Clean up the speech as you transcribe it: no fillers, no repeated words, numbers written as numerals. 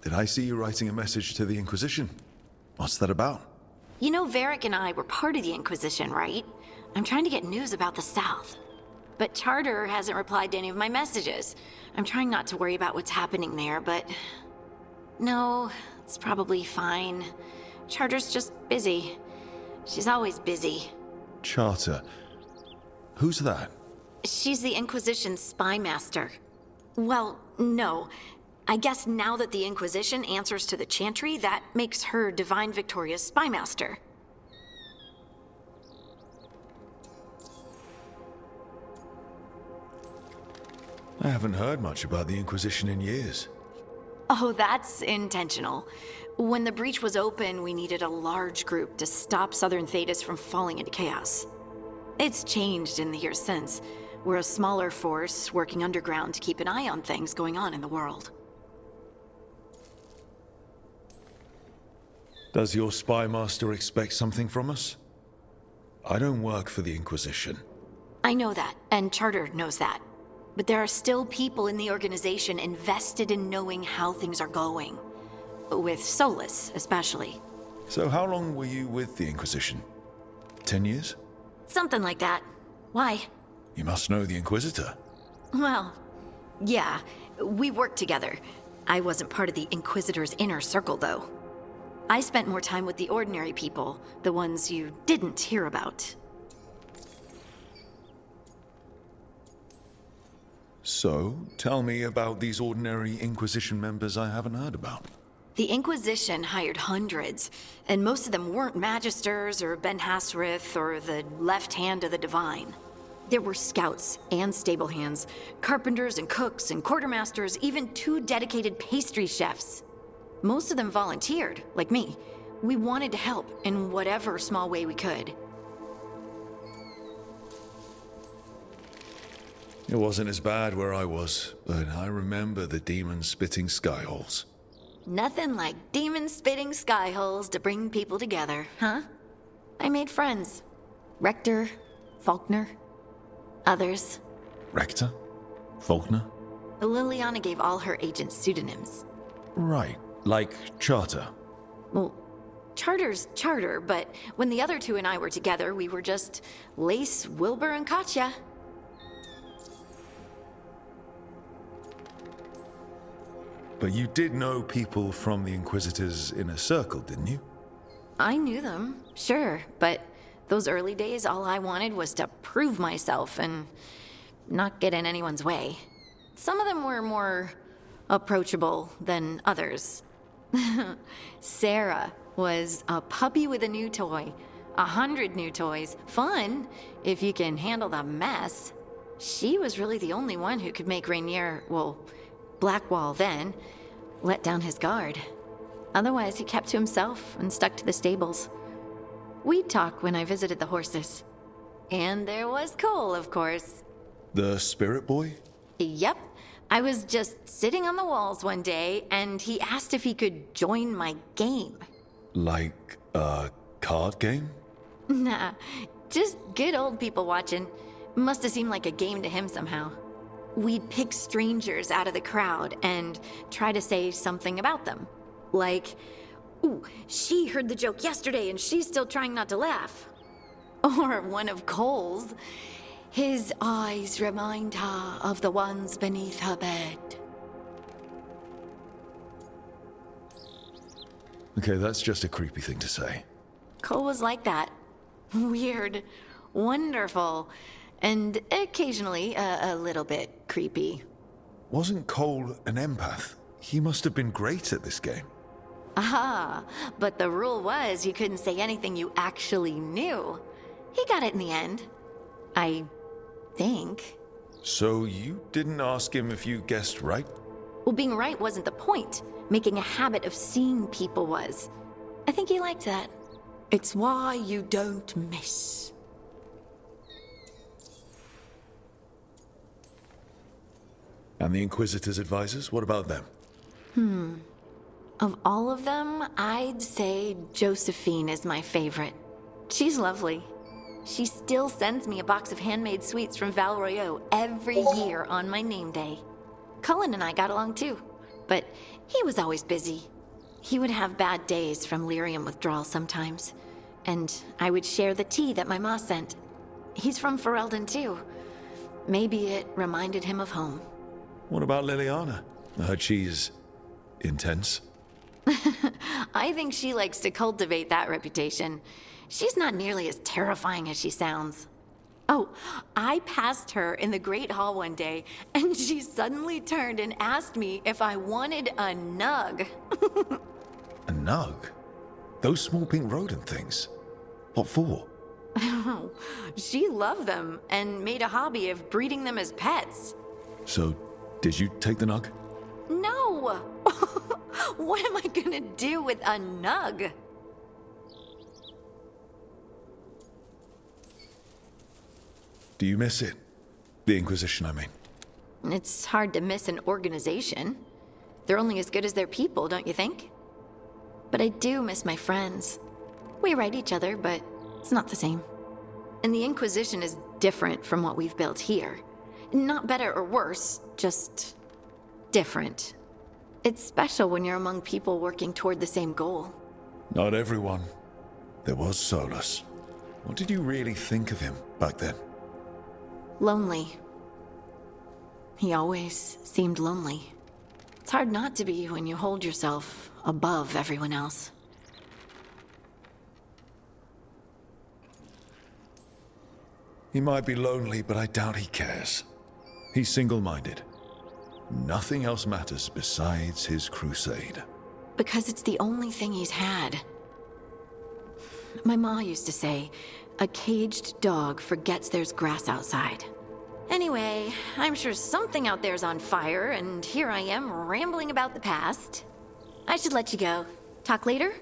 Did I see you writing a message to the Inquisition? What's that about? You know, Varric and I were part of the Inquisition, right? I'm trying to get news about the South. But Charter hasn't replied to any of my messages. I'm trying not to worry about what's happening there, but... No, it's probably fine. Charter's just busy. She's always busy. Charter? Who's that? She's the Inquisition's spy master. Well, no. I guess now that the Inquisition answers to the Chantry, that makes her Divine Victoria's spy master. I haven't heard much about the Inquisition in years. Oh, that's intentional. When the breach was open, we needed a large group to stop Southern Thedas from falling into chaos. It's changed in the years since. We're a smaller force working underground to keep an eye on things going on in the world. Does your spy master expect something from us? I don't work for the Inquisition. I know that, and Charter knows that. But there are still people in the organization invested in knowing how things are going. With Solus, especially. So how long were you with the Inquisition? 10 years? Something like that. Why? You must know the Inquisitor. Well, yeah, we worked together. I wasn't part of the Inquisitor's inner circle, though. I spent more time with the ordinary people, the ones you didn't hear about. So, tell me about these ordinary Inquisition members I haven't heard about. The Inquisition hired hundreds, and most of them weren't Magisters or Ben Hasrith or the left hand of the Divine. There were scouts and stable hands, carpenters and cooks and quartermasters, even 2 dedicated pastry chefs. Most of them volunteered, like me. We wanted to help in whatever small way we could. It wasn't as bad where I was, but I remember the demons spitting skyholes. Nothing like demon-spitting skyholes to bring people together, huh? I made friends. Rector, Faulkner, others. Rector? Faulkner? Liliana gave all her agents pseudonyms. Right, like Charter. Well, Charter's Charter, but when the other 2 and I were together, we were just Lace, Wilbur, and Katya. But you did know people from the Inquisitor's inner circle, didn't you? I knew them, sure, but those early days, all I wanted was to prove myself and not get in anyone's way. Some of them were more approachable than others. Sarah was a puppy with a new toy. 100 new toys. Fun, if you can handle the mess. She was really the only one who could make Rainier, well, Blackwall then, let down his guard. Otherwise, he kept to himself and stuck to the stables. We'd talk when I visited the horses. And there was Cole, of course. The spirit boy? Yep. I was just sitting on the walls one day, and he asked if he could join my game. Like a card game? Nah, just good old people watching. Must have seemed like a game to him somehow. We'd pick strangers out of the crowd and try to say something about them. Like, ooh, she heard the joke yesterday and she's still trying not to laugh. Or one of Cole's. His eyes remind her of the ones beneath her bed. Okay, that's just a creepy thing to say. Cole was like that. Weird, wonderful, and occasionally a little bit creepy. Wasn't Cole an empath? He must have been great at this game. Aha, but the rule was you couldn't say anything you actually knew. He got it in the end. I think. So you didn't ask him if you guessed right? Well, being right wasn't the point. Making a habit of seeing people was. I think he liked that. It's why you don't miss. And the Inquisitor's advisors, what about them? Of all of them, I'd say Josephine is my favorite. She's lovely. She still sends me a box of handmade sweets from Val Royeaux every year on my name day. Cullen and I got along too, but He was always busy. He would have bad days from lyrium withdrawal sometimes, and I would share the tea that my ma sent. He's from Ferelden too. Maybe it reminded him of home. What about Liliana? I heard she's intense. I think she likes to cultivate that reputation. She's not nearly as terrifying as she sounds. Oh, I passed her in the Great Hall one day, and she suddenly turned and asked me if I wanted a nug. A nug? Those small pink rodent things? What for? She loved them and made a hobby of breeding them as pets. So, did you take the nug? No! What am I gonna do with a nug? Do you miss it? The Inquisition, I mean. It's hard to miss an organization. They're only as good as their people, don't you think? But I do miss my friends. We write each other, but it's not the same. And the Inquisition is different from what we've built here. Not better or worse, just different. It's special when you're among people working toward the same goal. Not everyone. There was Solus. What did you really think of him back then? Lonely. He always seemed lonely. It's hard not to be when you hold yourself above everyone else. He might be lonely, but I doubt he cares. He's single-minded. Nothing else matters besides his crusade. Because it's the only thing he's had. My ma used to say, a caged dog forgets there's grass outside. Anyway, I'm sure something out there's on fire, and here I am rambling about the past. I should let you go. Talk later?